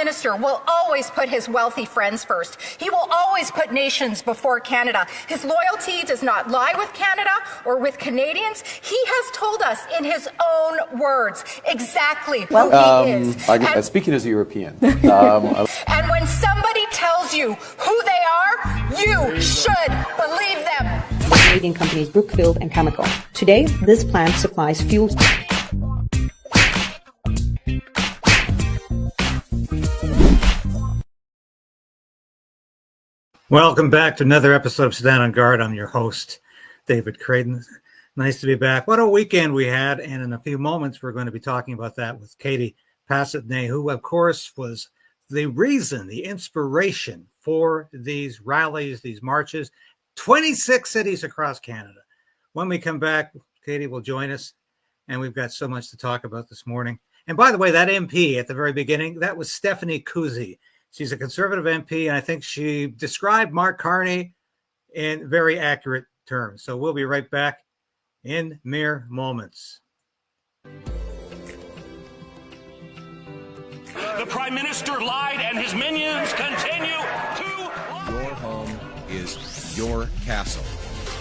Minister will always put his wealthy friends first. He will always put nations before Canada. His loyalty does not lie with Canada or with Canadians. He has told us in his own words exactly who he is. Speaking as a European. And when somebody tells you who they are, you should believe them. Canadian companies Brookfield and Chemical. Today, this plant supplies fuels. Welcome back to another episode of Stand on Guard. I'm your host, David Creighton. Nice to be back. What a weekend we had, and in a few moments we're going to be talking about that with Katie Pasitney, who of course was the reason, the inspiration for these rallies, these marches, 26 cities across Canada. When we come back, Katie will join us, and we've got so much to talk about this morning. And by the way, that MP at the very beginning, that was Stephanie Kuzy. She's a Conservative MP, and I think she described Mark Carney in very accurate terms. So we'll be right back in mere moments. The Prime Minister lied, and his minions continue to lie. Your home is your castle.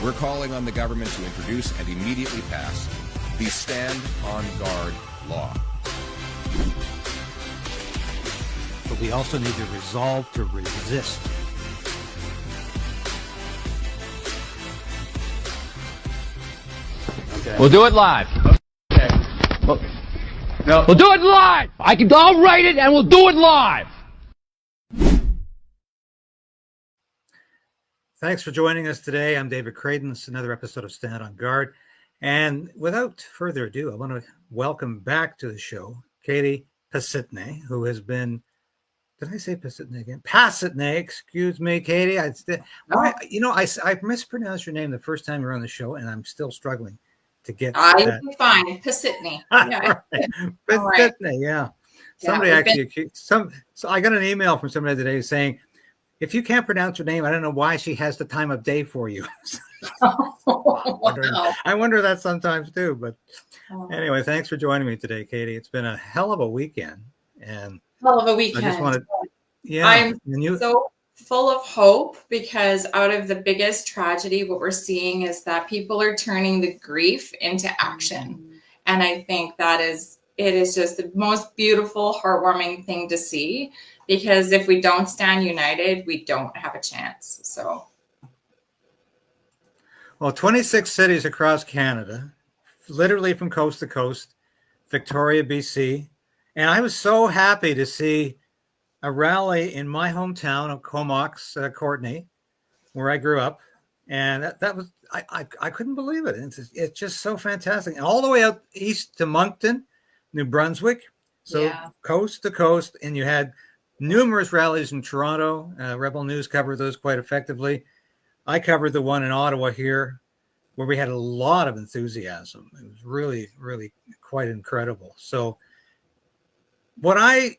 We're calling on the government to introduce and immediately pass the Stand on Guard law. But we also need to resolve to resist. Okay. We'll do it live. Okay. No. We'll do it live. I'll write it and we'll do it live. Thanks for joining us today. I'm David Creighton. This is another episode of Stand on Guard. And without further ado, I want to welcome back to the show Katie Pasitney, who has been, did I say Pasitney again? Pasitney, excuse me, Katie. I mispronounced your name the first time you were on the show, and I'm still struggling to get that. I'm fine. Pasitney. Yeah. Pasitney, yeah. Somebody so I got an email from somebody today saying, if you can't pronounce her name, I don't know why she has the time of day for you. I wonder that sometimes too. But anyway, thanks for joining me today, Katie. It's been a hell of a weekend. And hell of a weekend. I just wanted, I'm so full of hope because out of the biggest tragedy, what we're seeing is that people are turning the grief into action. And I think it is just the most beautiful, heartwarming thing to see, because if we don't stand united, we don't have a chance. So, well, 26 cities across Canada, literally from coast to coast, Victoria, BC. And I was so happy to see a rally in my hometown of Comox, Courtenay, where I grew up. And that was, I couldn't believe it. It's just so fantastic. And all the way out east to Moncton, New Brunswick. So coast to coast. And you had numerous rallies in Toronto. Rebel News covered those quite effectively. I covered the one in Ottawa here, where we had a lot of enthusiasm. It was really, really quite incredible. So what I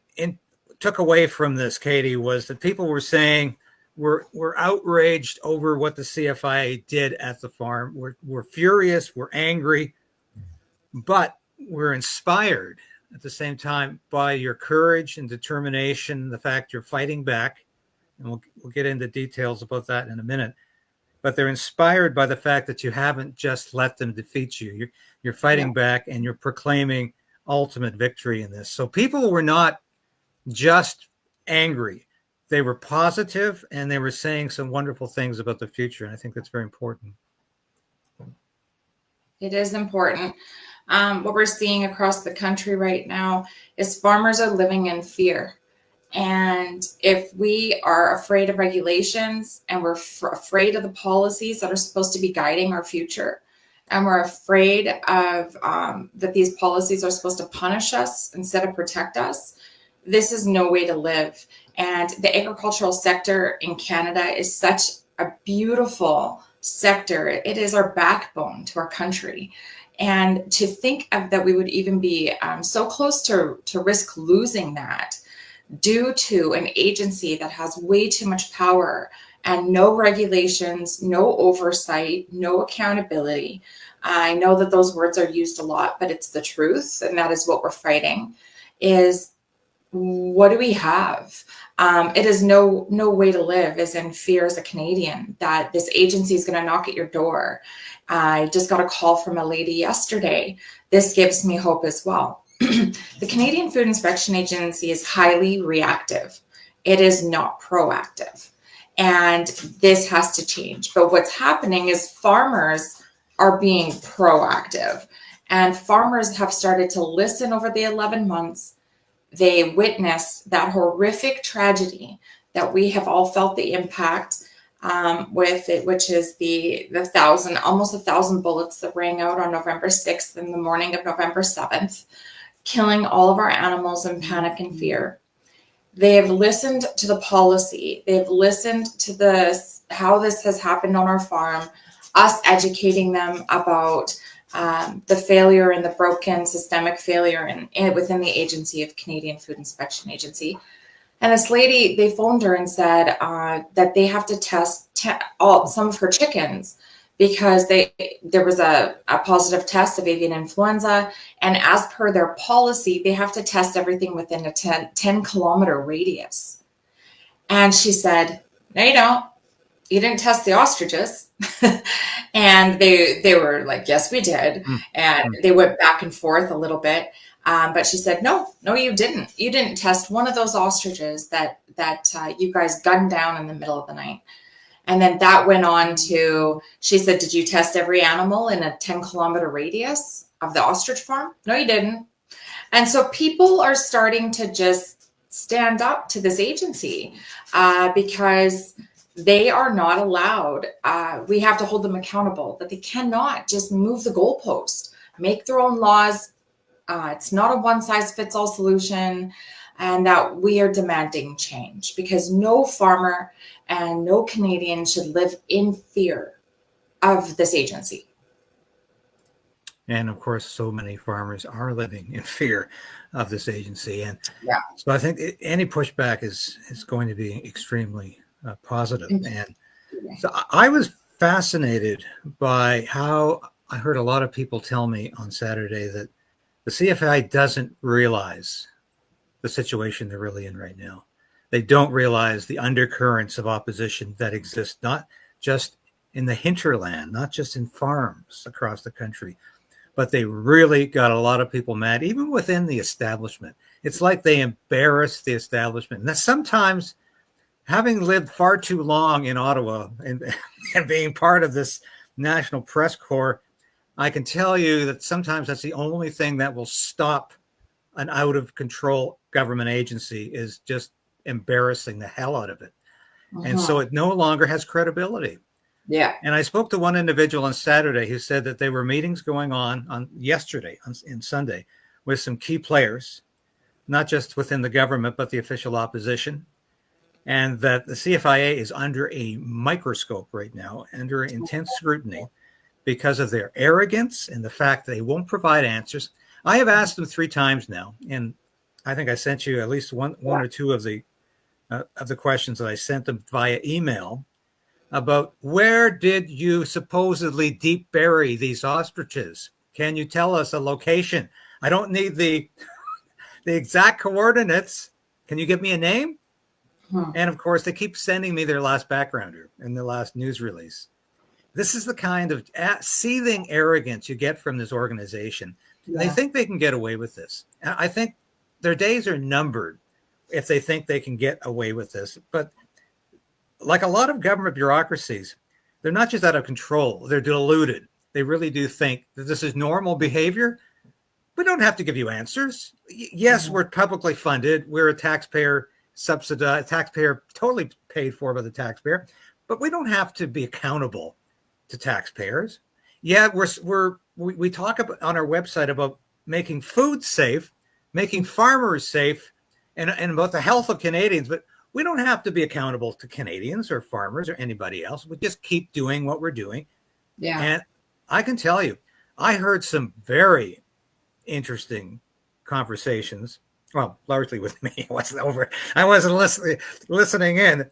took away from this, Katie, was that people were saying we're outraged over what the CFI did at the farm. We're furious, we're angry, but we're inspired at the same time by your courage and determination, the fact you're fighting back, and we'll get into details about that in a minute. But they're inspired by the fact that you haven't just let them defeat you. You're fighting back, and you're proclaiming ultimate victory in this. So people were not just angry. They were positive, and they were saying some wonderful things about the future. And I think that's very important. It is important. What we're seeing across the country right now is farmers are living in fear. And if we are afraid of regulations and we're afraid of the policies that are supposed to be guiding our future, and we're afraid of that these policies are supposed to punish us instead of protect us, this is no way to live. And the agricultural sector in Canada is such a beautiful sector. It is our backbone to our country. And to think of that we would even be so close to risk losing that due to an agency that has way too much power and no regulations, no oversight, no accountability. I know that those words are used a lot, but it's the truth, and that is what we're fighting, is what do we have? It is no way to live is in fear as a Canadian that this agency is going to knock at your door. I just got a call from a lady yesterday. This gives me hope as well. The Canadian Food Inspection Agency is highly reactive. It is not proactive. And this has to change. But what's happening is farmers are being proactive. And farmers have started to listen over the 11 months. They witnessed that horrific tragedy that we have all felt the impact with it, which is the almost 1,000 bullets that rang out on November 6th and the morning of November 7th, killing all of our animals in panic and fear. They have listened to the policy. They've listened to how this has happened on our farm, us educating them about the failure and the broken systemic failure within the agency of Canadian Food Inspection Agency. And this lady, they phoned her and said that they have to test some of her chickens because there was a positive test of avian influenza. And as per their policy, they have to test everything within a 10-kilometer radius. And she said, no, you don't. You didn't test the ostriches. And they were like, yes, we did. And they went back and forth a little bit. But she said, no, you didn't. You didn't test one of those ostriches that you guys gunned down in the middle of the night. And then that went on to, she said, did you test every animal in a 10-kilometer radius of the ostrich farm? No, you didn't. And so people are starting to just stand up to this agency because they are not allowed. We have to hold them accountable, that they cannot just move the goalpost, make their own laws. It's not a one-size-fits-all solution, and that we are demanding change because no farmer and no Canadian should live in fear of this agency. And of course, so many farmers are living in fear of this agency. And yeah, so I think any pushback is going to be extremely positive. And so I was fascinated by how I heard a lot of people tell me on Saturday that the CFI doesn't realize the situation they're really in right now. They don't realize the undercurrents of opposition that exist, not just in the hinterland, not just in farms across the country, but they really got a lot of people mad, even within the establishment. It's like they embarrass the establishment. And that sometimes, having lived far too long in Ottawa and being part of this national press corps, I can tell you that sometimes that's the only thing that will stop an out of control government agency is just embarrassing the hell out of it. And so it no longer has credibility. Yeah. And I spoke to one individual on Saturday who said that there were meetings going on yesterday in Sunday with some key players, not just within the government, but the official opposition. And that the CFIA is under a microscope right now, under intense scrutiny because of their arrogance and the fact that they won't provide answers. I have asked them 3 times now, and I think I sent you at least one or two of the questions that I sent them via email about where did you supposedly deep bury these ostriches? Can you tell us a location? I don't need the exact coordinates. Can you give me a name? And of course, they keep sending me their last backgrounder and their last news release. This is the kind of seething arrogance you get from this organization. Yeah. They think they can get away with this. I think their days are numbered if they think they can get away with this. But like a lot of government bureaucracies, they're not just out of control. They're deluded. They really do think that this is normal behavior. We don't have to give you answers. Yes, we're publicly funded. We're a taxpayer subsidized, taxpayer totally paid for by the taxpayer, but we don't have to be accountable to taxpayers. Yeah, we talk about on our website about making food safe, making farmers safe, and about the health of Canadians, but we don't have to be accountable to Canadians or farmers or anybody else. We just keep doing what we're doing. Yeah. And I can tell you, I heard some very interesting conversations. Well, largely with me. I wasn't listening in.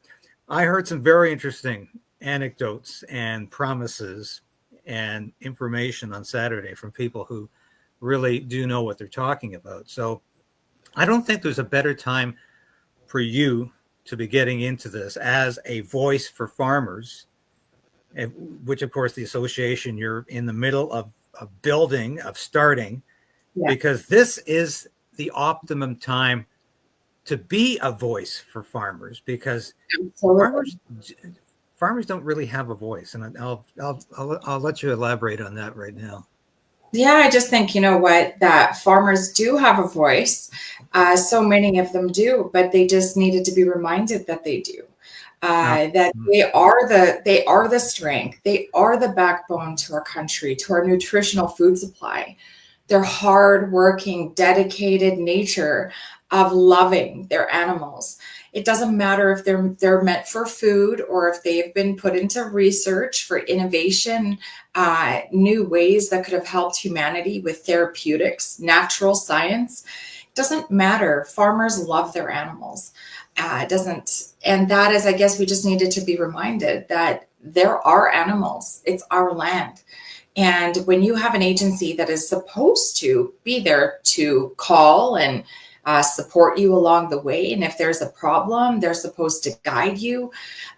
I heard some very interesting anecdotes and promises and information on Saturday from people who really do know what they're talking about. So I don't think there's a better time for you to be getting into this as a voice for farmers, which of course the association you're in the middle of building, of starting, because this is the optimum time to be a voice for farmers, because farmers don't really have a voice. And I'll let you elaborate on that right now. Yeah, I just think, you know what, that farmers do have a voice. So many of them do, but they just needed to be reminded that they do. That they are the strength. They are the backbone to our country, to our nutritional food supply. Their hardworking, dedicated nature of loving their animals. It doesn't matter if they're meant for food or if they've been put into research for innovation, new ways that could have helped humanity with therapeutics, natural science. It doesn't matter. Farmers love their animals. It doesn't, and that is, I guess, we just needed to be reminded that there are animals. It's our land. And when you have an agency that is supposed to be there to call and support you along the way, and if there's a problem, they're supposed to guide you.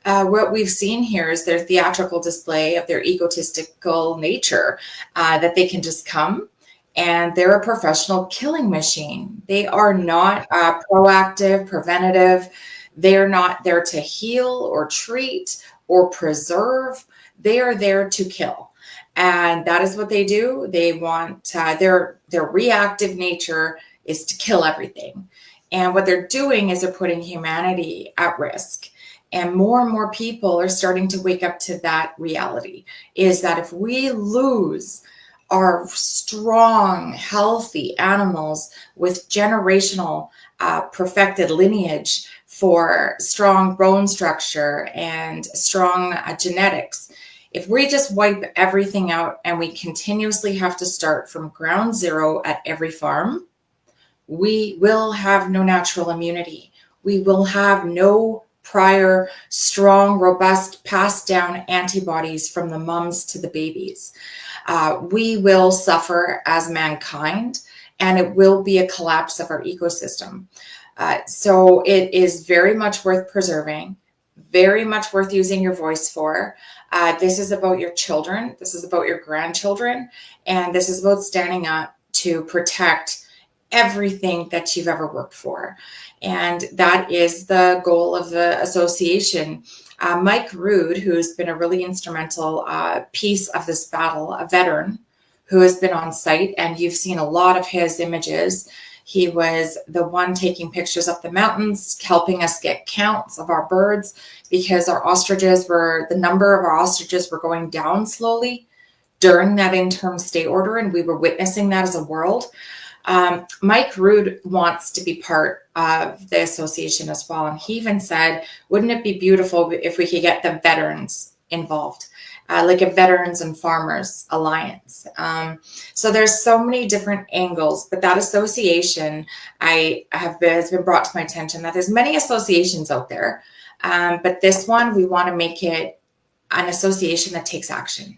What we've seen here is their theatrical display of their egotistical nature, that they can just come and they're a professional killing machine. They are not proactive, preventative. They're not there to heal or treat or preserve. They are there to kill. And that is what they do. They want their reactive nature is to kill everything. And what they're doing is they're putting humanity at risk. And more people are starting to wake up to that reality, is that if we lose our strong, healthy animals with generational perfected lineage for strong bone structure and strong genetics, if we just wipe everything out and we continuously have to start from ground zero at every farm, we will have no natural immunity. We will have no prior strong, robust, passed down antibodies from the mums to the babies. We will suffer as mankind, and it will be a collapse of our ecosystem. So it is very much worth preserving, very much worth using your voice for. This is about your children. This is about your grandchildren. And this is about standing up to protect everything that you've ever worked for. And that is the goal of the association. Mike Rood, who's been a really instrumental piece of this battle, a veteran who has been on site, and you've seen a lot of his images. He was the one taking pictures up the mountains, helping us get counts of our birds, because the number of our ostriches were going down slowly during that interim stay order, and we were witnessing that as a world. Mike Rood wants to be part of the association as well. And he even said, wouldn't it be beautiful if we could get the veterans involved, like a Veterans and Farmers Alliance. So there's so many different angles, but that association has been brought to my attention that there's many associations out there. But this one, we want to make it an association that takes action.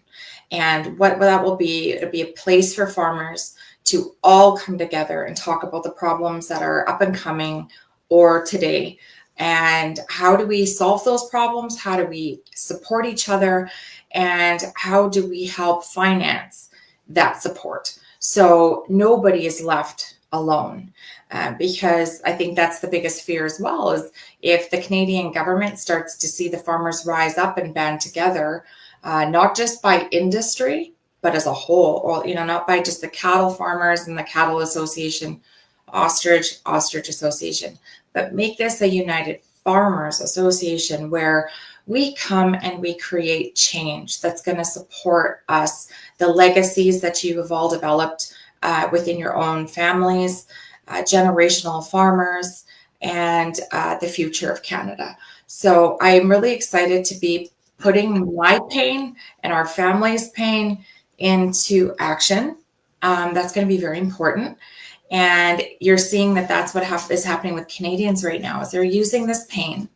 And what that will be, it'll be a place for farmers to all come together and talk about the problems that are up and coming or today. And how do we solve those problems? How do we support each other? And how do we help finance that support? So nobody is left alone. Because I think that's the biggest fear as well, is if the Canadian government starts to see the farmers rise up and band together, not just by industry, but as a whole, or, not by just the cattle farmers and the cattle association, Ostrich Association, but make this a united farmers association where we come and we create change that's going to support us, the legacies that you have all developed within your own families, generational farmers, and the future of Canada. So I'm really excited to be putting my pain and our family's pain into action. That's going to be very important. And you're seeing that that's what is happening with Canadians right now, is they're using this pain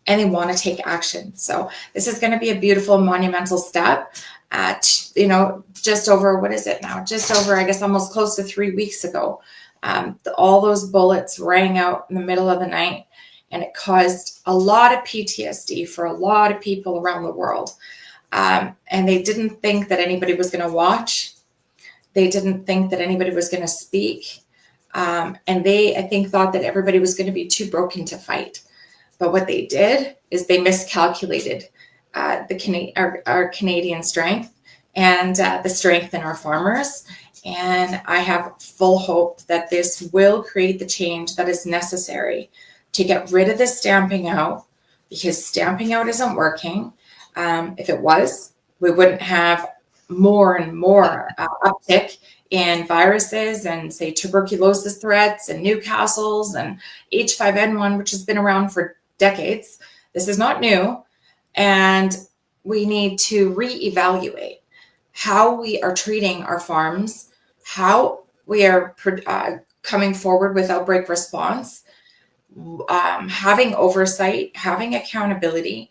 and they want to take action. So this is going to be a beautiful, monumental step. Just over, what is it now? Just over, I guess, almost close to 3 weeks ago, All those bullets rang out in the middle of the night, and it caused a lot of PTSD for a lot of people around the world. And they didn't think that anybody was going to watch. They didn't think that anybody was going to speak. And they, I think, thought that everybody was going to be too broken to fight. But what they did is they miscalculated our Canadian strength and the strength in our farmers. And I have full hope that this will create the change that is necessary to get rid of the stamping out, because stamping out isn't working. If it was, we wouldn't have more and more uptick in viruses and, say, tuberculosis threats and Newcastle's and H5N1, which has been around for decades. This is not new. And we need to reevaluate how we are treating our farms, how we are coming forward with outbreak response, having oversight, having accountability.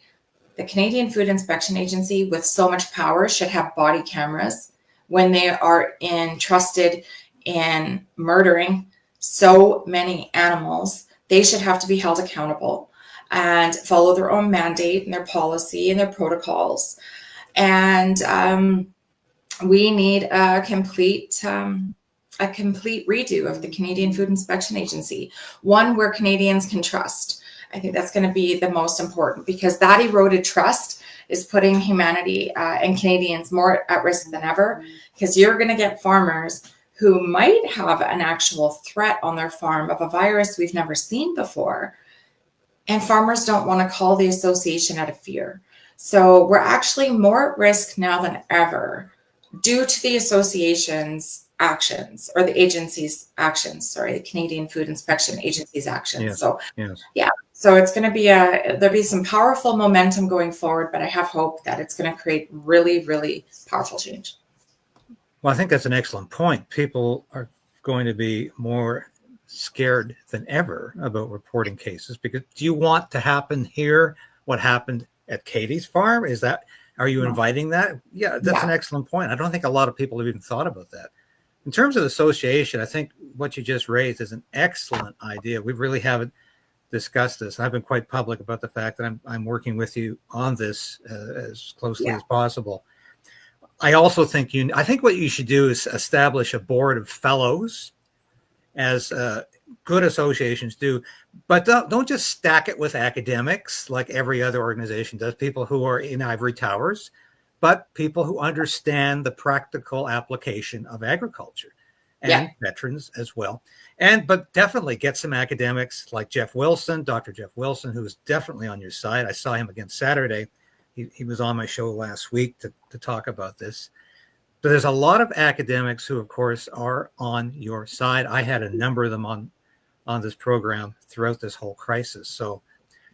The Canadian Food Inspection Agency, with so much power, should have body cameras when they are entrusted in murdering so many animals. They should have to be held accountable and follow their own mandate and their policy and their protocols. And we need a complete redo of the Canadian Food Inspection Agency, one where Canadians can trust. I think that's going to be the most important, because that eroded trust is putting humanity and Canadians more at risk than ever, because you're going to get farmers who might have an actual threat on their farm of a virus we've never seen before. And farmers don't want to call the association out of fear. So we're actually more at risk now than ever due to the association's actions, or the agency's actions, the Canadian Food Inspection Agency's actions. Yes. So, Yes. yeah. So it's going to be there'll be some powerful momentum going forward, but I have hope that it's going to create really, really powerful change. Well, I think that's an excellent point. People are going to be more scared than ever about reporting cases, because do you want to happen here what happened at Katie's farm? Are you inviting that? Yeah, that's an excellent point. I don't think a lot of people have even thought about that. In terms of the association, I think what you just raised is an excellent idea. We really haven't discussed this. I've been quite public about the fact that I'm working with you on this as closely as possible. I also think I think what you should do is establish a board of fellows, as good associations do, but don't just stack it with academics like every other organization does, people who are in ivory towers, but people who understand the practical application of agriculture, and veterans as well. But definitely get some academics like Jeff Wilson, Dr. Jeff Wilson, who is definitely on your side. I saw him again Saturday. He was on my show last week to talk about this. But there's a lot of academics who, of course, are on your side. I had a number of them on this program throughout this whole crisis. So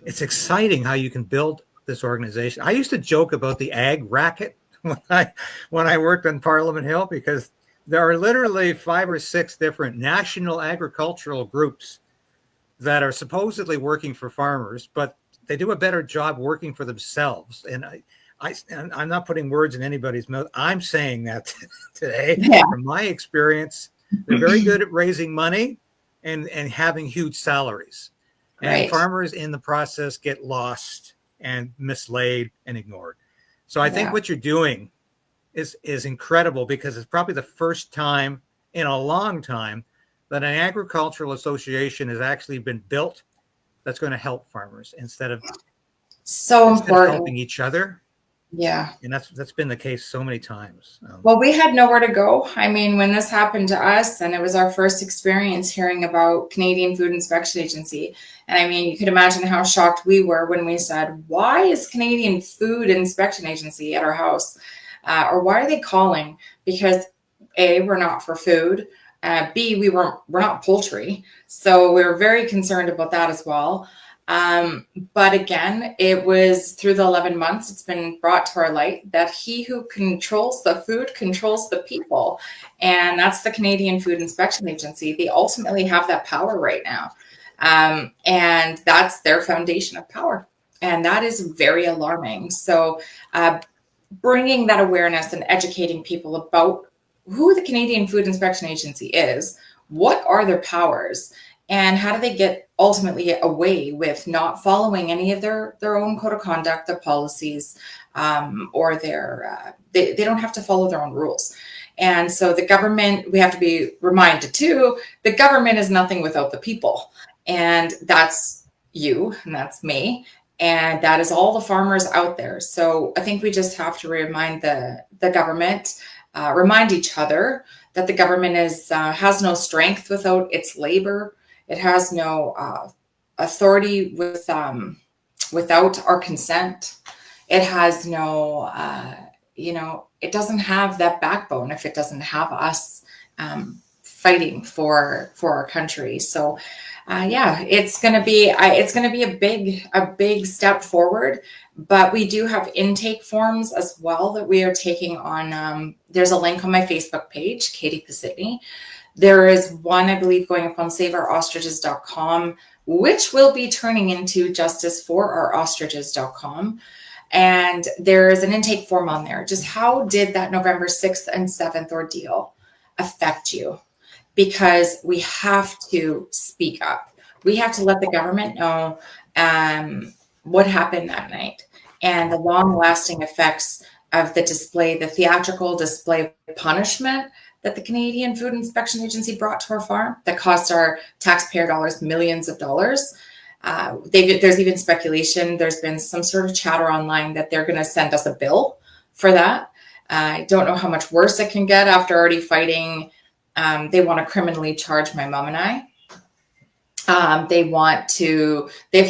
it's exciting how you can build this organization. I used to joke about the ag racket when I worked on Parliament Hill, because there are literally 5 or 6 different national agricultural groups that are supposedly working for farmers, but they do a better job working for themselves. And I'm not putting words in anybody's mouth. I'm saying that today from my experience. They're very good at raising money and having huge salaries. And farmers in the process get lost and mislaid and ignored. So I think what you're doing is incredible, because it's probably the first time in a long time that an agricultural association has actually been built that's going to help farmers instead of helping each other. Yeah. And that's been the case so many times. Well, we had nowhere to go. I mean, when this happened to us, and it was our first experience hearing about Canadian Food Inspection Agency. And I mean, you could imagine how shocked we were when we said, why is Canadian Food Inspection Agency at our house? Or why are they calling? Because A, we're not for food. B, we're not poultry. So we were very concerned about that as well. But again, it was through the 11 months, it's been brought to our light that he who controls the food controls the people. And that's the Canadian Food Inspection Agency. They ultimately have that power right now. And that's their foundation of power. And that is very alarming. So bringing that awareness and educating people about who the Canadian Food Inspection Agency is, what are their powers and how do they ultimately get away with not following any of their own code of conduct, their policies, or they don't have to follow their own rules. And so the government, we have to be reminded too, the government is nothing without the people. And that's you, and that's me. And that is all the farmers out there. So I think we just have to remind the government, remind each other that the government has no strength without its labor. It has no authority without our consent. It has no, it doesn't have that backbone if it doesn't have us fighting for our country. So, it's going to be a big step forward. But we do have intake forms as well that we are taking on. There's a link on my Facebook page, Katie Pasitney. There is one, I believe, going up on saveourostriches.com, which will be turning into justiceforourOstriches.com. And there is an intake form on there. Just how did that November 6th and 7th ordeal affect you? Because we have to speak up. We have to let the government know what happened that night and the long-lasting effects of the theatrical display of punishment that the Canadian Food Inspection Agency brought to our farm that cost our taxpayer dollars millions of dollars. There's even speculation. There's been some sort of chatter online that they're going to send us a bill for that. I don't know how much worse it can get after already fighting. They want to criminally charge my mom and I. They've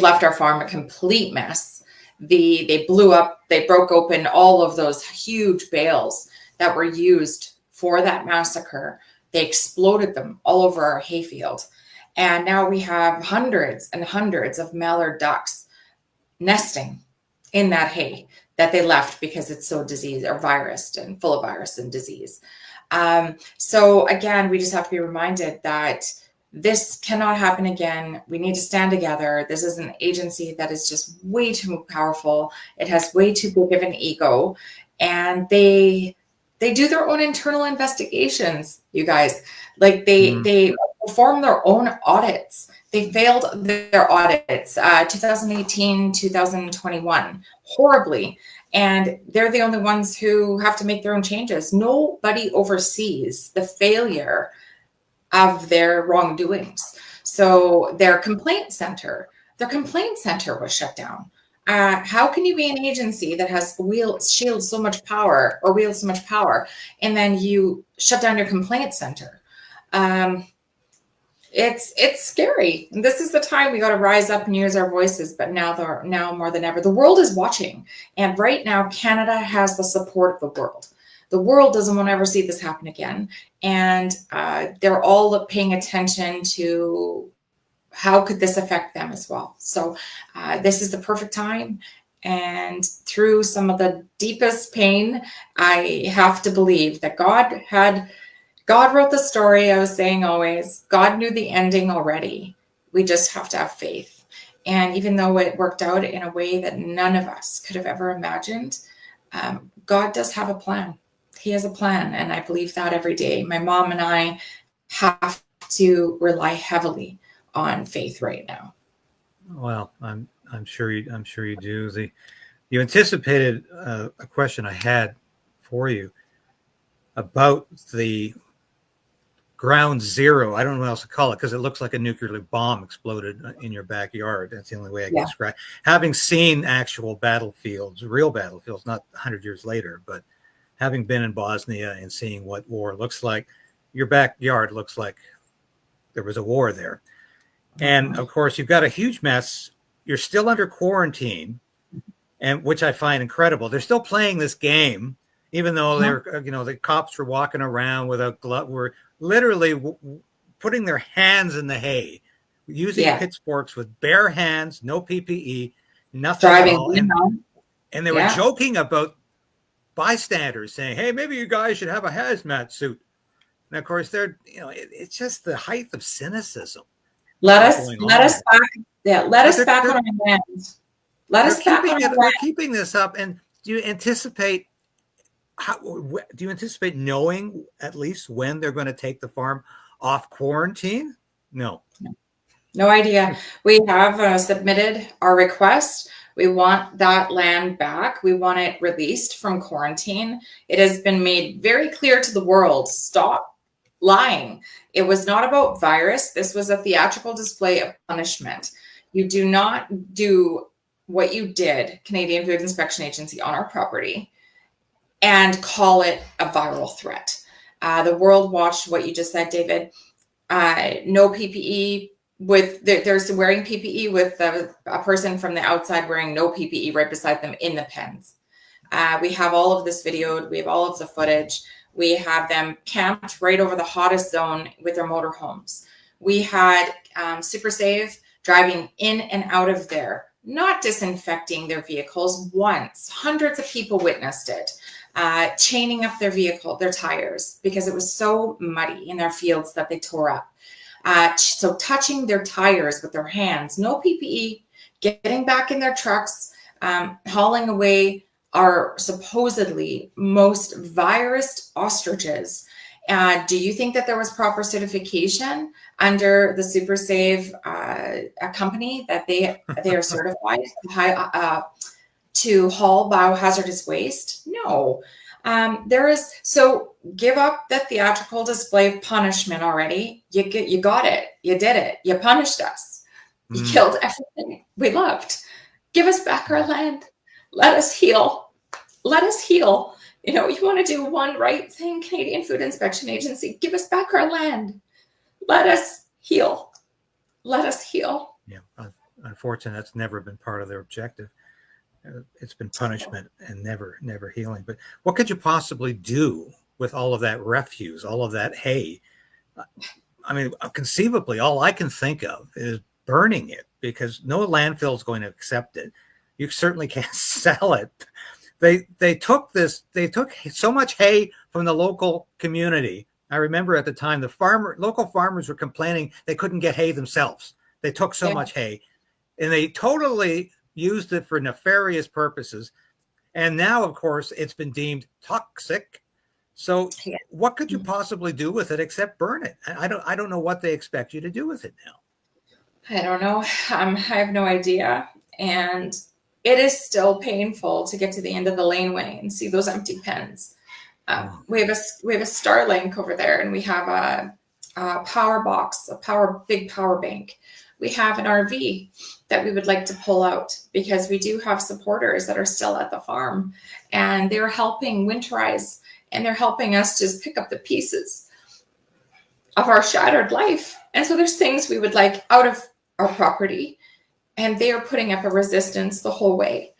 left our farm a complete mess. They broke open all of those huge bales that were used for that massacre. They exploded them all over our hayfield. And now we have hundreds and hundreds of mallard ducks nesting in that hay that they left because it's so diseased or virused and full of virus and disease. So again, we just have to be reminded that this cannot happen again. We need to stand together. This is an agency that is just way too powerful. It has way too big of an ego, and they do their own internal investigations, you guys. Like they perform their own audits. They failed their audits, 2018, 2021, horribly. And they're the only ones who have to make their own changes. Nobody oversees the failure of their wrongdoings. So their complaint center was shut down. How can you be an agency that has wields so much power, and then you shut down your complaint center? It's scary. And this is the time we got to rise up and use our voices. But now more than ever, the world is watching. And right now, Canada has the support of the world. The world doesn't want to ever see this happen again. And they're all paying attention to how could this affect them as well. So this is the perfect time. And through some of the deepest pain, I have to believe that God wrote the story. I was saying always, God knew the ending already. We just have to have faith. And even though it worked out in a way that none of us could have ever imagined, God does have a plan. He has a plan. And I believe that every day. My mom and I have to rely heavily on faith right now. Well, I'm sure you do. You anticipated a question I had for you about the ground zero. I don't know what else to call it because it looks like a nuclear bomb exploded in your backyard. That's the only way I can describe. Having seen actual battlefields, real battlefields, not 100 years later, but having been in Bosnia and seeing what war looks like, your backyard looks like there was a war there. And of course, you've got a huge mess. You're still under quarantine, and which I find incredible. They're still playing this game, even though the cops were walking around without gloves, were literally putting their hands in the hay, using pitchforks with bare hands, no PPE, nothing at all. And they were joking about bystanders saying, "Hey, maybe you guys should have a hazmat suit." And of course, it's just the height of cynicism. Let us back on our land. We're keeping this up. And do you anticipate knowing at least when they're going to take the farm off quarantine? No. No idea. We have submitted our request. We want that land back. We want it released from quarantine. It has been made very clear to the world, stop lying. It was not about virus. This was a theatrical display of punishment. You do not do what you did, Canadian Food Inspection Agency, on our property and call it a viral threat. The world watched what you just said, David. No PPE. There's wearing PPE with a person from the outside wearing no PPE right beside them in the pens. We have all of this videoed. We have all of the footage. We have them camped right over the hottest zone with their motorhomes. We had Super Save driving in and out of there, not disinfecting their vehicles once. Hundreds of people witnessed it, chaining up their tires, because it was so muddy in their fields that they tore up. So touching their tires with their hands, no PPE, getting back in their trucks, hauling away our supposedly most virused ostriches. Do you think that there was proper certification under the Super Save company that they are certified to haul biohazardous waste? No. So give up the theatrical display of punishment already. You got it. You did it. You punished us. You killed everything we loved. Give us back our land. Let us heal. Let us heal. You want to do one right thing, Canadian Food Inspection Agency. Give us back our land. Let us heal. Let us heal. Yeah. Unfortunately, that's never been part of their objective. It's been punishment and never healing. But what could you possibly do with all of that refuse, all of that hay? I mean, conceivably, all I can think of is burning it, because no landfill is going to accept it. You certainly can't sell it. They took so much hay from the local community. I remember at the time local farmers were complaining they couldn't get hay themselves. They took so much hay, and they totally used it for nefarious purposes. And now, of course, it's been deemed toxic. So what could you possibly do with it except burn it? I don't know what they expect you to do with it now. I don't know. I have no idea. And it is still painful to get to the end of the laneway and see those empty pens. We have a Starlink over there, and we have a power box, big power bank. We have an RV that we would like to pull out, because we do have supporters that are still at the farm, and they're helping winterize, and they're helping us just pick up the pieces of our shattered life. And so there's things we would like out of our property, and they are putting up a resistance the whole way.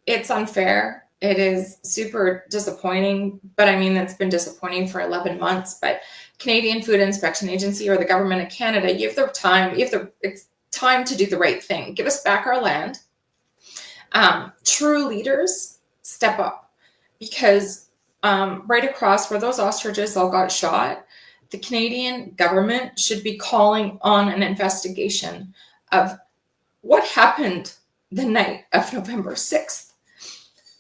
It's unfair. It is super disappointing, but I mean, it's been disappointing for 11 months, but Canadian Food Inspection Agency, or the government of Canada, you have it's time to do the right thing. Give us back our land. True leaders step up, because right across where those ostriches all got shot, the Canadian government should be calling on an investigation of what happened the night of November 6th.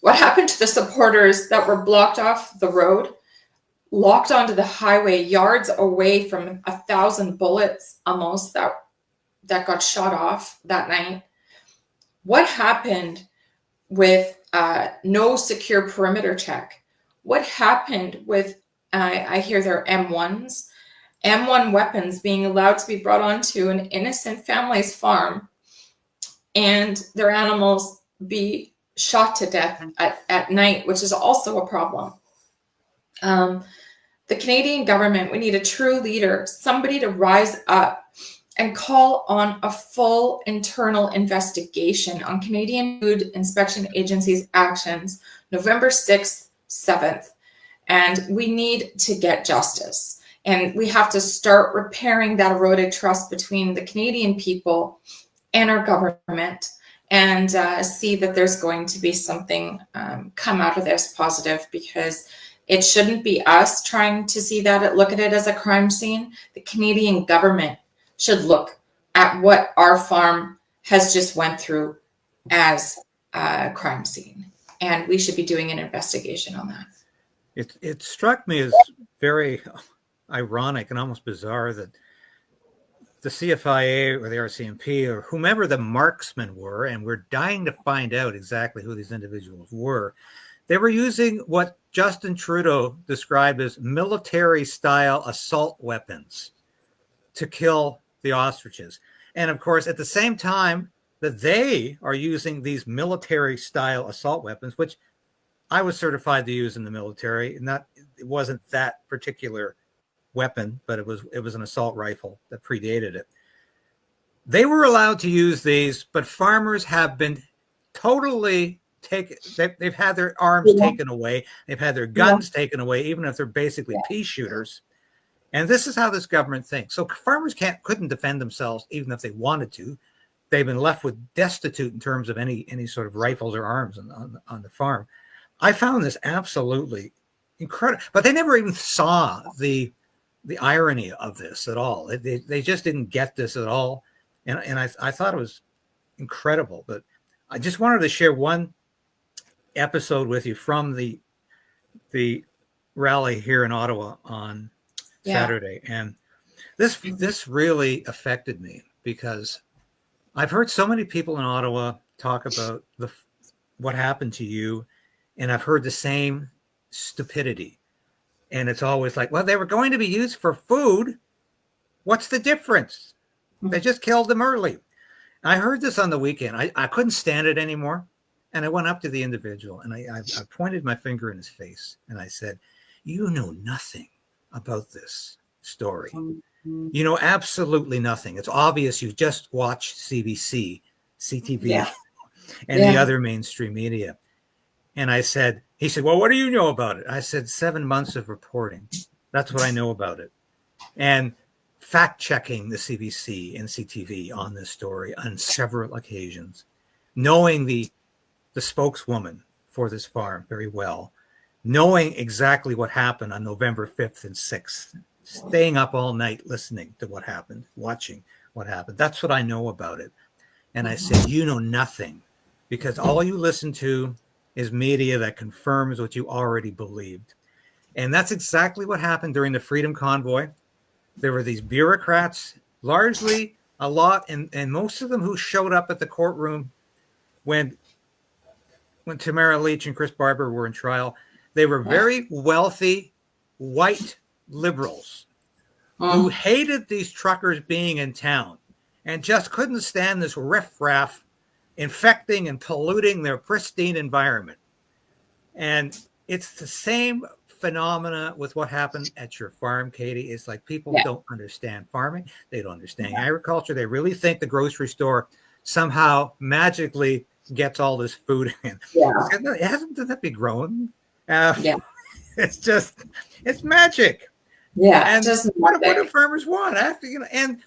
What happened to the supporters that were blocked off the road, locked onto the highway, yards away from 1,000 bullets almost that got shot off that night? What happened with no secure perimeter check? What happened with, I hear there are M1 weapons being allowed to be brought onto an innocent family's farm, and their animals be shot to death at night, which is also a problem. The Canadian government, we need a true leader, somebody to rise up and call on a full internal investigation on Canadian Food Inspection Agency's actions November 6th, 7th. And we need to get justice. And we have to start repairing that eroded trust between the Canadian people and our government, and see that there's going to be something come out of this positive, because it shouldn't be us trying to see that, look at it as a crime scene. The Canadian government should look at what our farm has just went through as a crime scene, and we should be doing an investigation on that. It struck me as very ironic and almost bizarre that the CFIA or the RCMP or whomever the marksmen were, and we're dying to find out exactly who these individuals were, they were using what Justin Trudeau described as military-style assault weapons to kill the ostriches. And of course, at the same time that they are using these military-style assault weapons, which I was certified to use in the military, and it wasn't that particular weapon, but it was an assault rifle that predated it. They were allowed to use these, but farmers have been totally taken. They've had their arms taken away. They've had their guns taken away, even if they're basically pea shooters. And this is how this government thinks. So farmers couldn't defend themselves, even if they wanted to. They've been left with destitute in terms of any sort of rifles or arms on the farm. I found this absolutely incredible, but they never even saw the irony of this at all. They just didn't get this at all. And I thought it was incredible, but I just wanted to share one episode with you from the rally here in Ottawa on Saturday. And this really affected me because I've heard so many people in Ottawa talk about what happened to you, and I've heard the same stupidity. And it's always like, well, they were going to be used for food. What's the difference? They just killed them early. I heard this on the weekend. I couldn't stand it anymore. And I went up to the individual and I pointed my finger in his face and I said, you know nothing about this story. You know absolutely nothing. It's obvious you just watched CBC, CTV, and the other mainstream media. And he said, well, what do you know about it? I said, 7 months of reporting. That's what I know about it. And fact-checking the CBC and CTV on this story on several occasions, knowing the spokeswoman for this farm very well, knowing exactly what happened on November 5th and 6th, staying up all night listening to what happened, watching what happened. That's what I know about it. And I said, you know nothing, because all you listen to is media that confirms what you already believed. And that's exactly what happened during the Freedom Convoy. There were these bureaucrats, largely a lot, and most of them who showed up at the courtroom when Tamara Leach and Chris Barber were in trial. They were very wealthy, white liberals who hated these truckers being in town and just couldn't stand this riffraff infecting and polluting their pristine environment. And it's the same phenomena with what happened at your farm, Katie. It's like people don't understand farming. They don't understand agriculture. They really think the grocery store somehow magically gets all this food in. It hasn't that be grown. It's magic. And what do farmers want after, and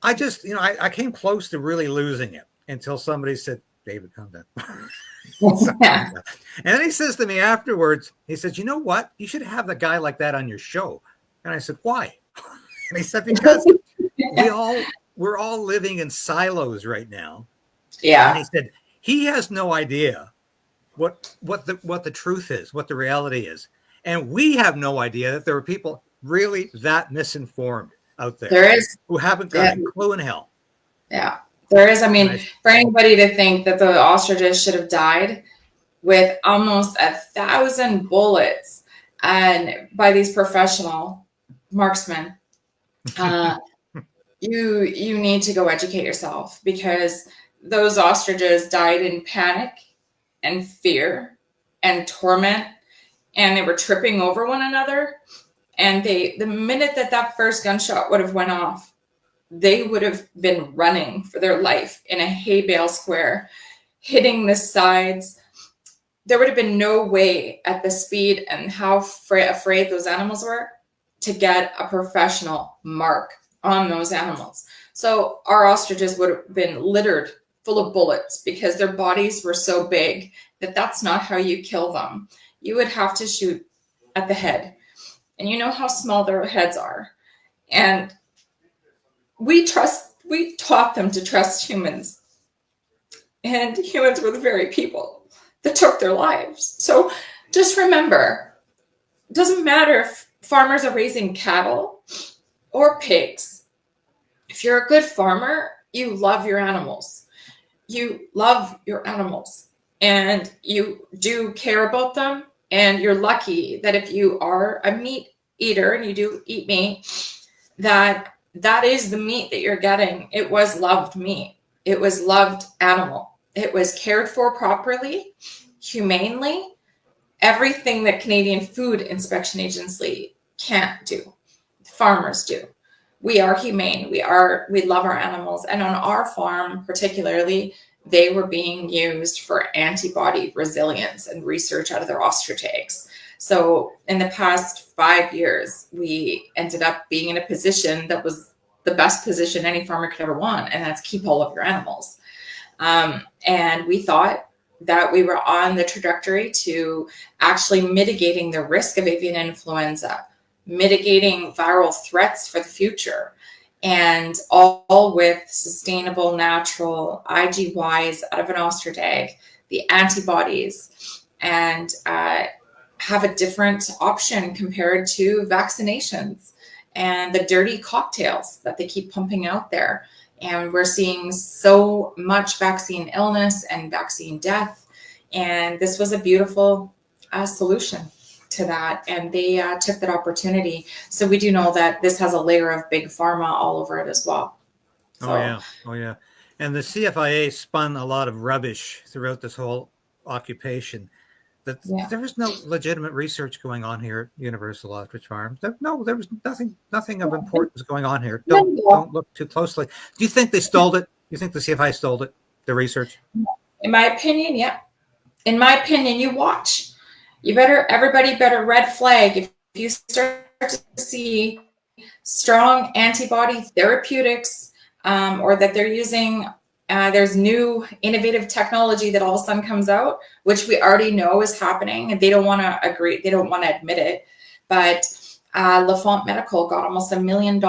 I just, I came close to really losing it until somebody said, David, calm down. And then he says to me afterwards, he says, you know what? You should have a guy like that on your show. And I said, why? And he said, because we're all living in silos right now. And he said, he has no idea what the truth is, what the reality is. And we have no idea that there are people really that misinformed out there who haven't got a clue in hell. Yeah, there is. I mean, for anybody to think that the ostriches should have died with almost 1,000 bullets and by these professional marksmen, you need to go educate yourself, because those ostriches died in panic and fear and torment, and they were tripping over one another. And the minute that first gunshot would have went off, they would have been running for their life in a hay bale square, hitting the sides. There would have been no way, at the speed and how afraid those animals were, to get a professional mark on those animals. So our ostriches would have been littered full of bullets because their bodies were so big that that's not how you kill them. You would have to shoot at the head. And you know how small their heads are. And we taught them to trust humans. And humans were the very people that took their lives. So just remember, it doesn't matter farmers are raising cattle or pigs, if you're a good farmer, you love your animals. You love your animals and you do care about them. And you're lucky that if you are a meat eater and you do eat meat, that is the meat that you're getting. It was loved meat. It was loved animal. It was cared for properly, humanely, everything that Canadian Food Inspection Agency can't do. Farmers do. We are humane. We love our animals. And on our farm, particularly, they were being used for antibody resilience and research out of their ostrich eggs. So in the past 5 years, we ended up being in a position that was the best position any farmer could ever want, and that's keep all of your animals. And we thought that we were on the trajectory to actually mitigating the risk of avian influenza, mitigating viral threats for the future, and all with sustainable, natural IgYs out of an ostrich egg, the antibodies, and have a different option compared to vaccinations and the dirty cocktails that they keep pumping out there. And we're seeing so much vaccine illness and vaccine death. And this was a beautiful solution to that. And they took that opportunity. So we do know that this has a layer of big pharma all over it as well. So, Oh yeah. And the CFIA spun a lot of rubbish throughout this whole occupation. That there was no legitimate research going on here at Universal Ostrich Farms. There was nothing of importance going on here. Don't look too closely. Do you think they stole it? Do you think the CFI stole it, the research? In my opinion, yeah. In my opinion, you watch. Everybody better red flag if you start to see strong antibody therapeutics, or that they're using. There's new innovative technology that all of a sudden comes out, which we already know is happening, and they don't want to agree. They don't want to admit it. But LaFont Medical got almost $1 million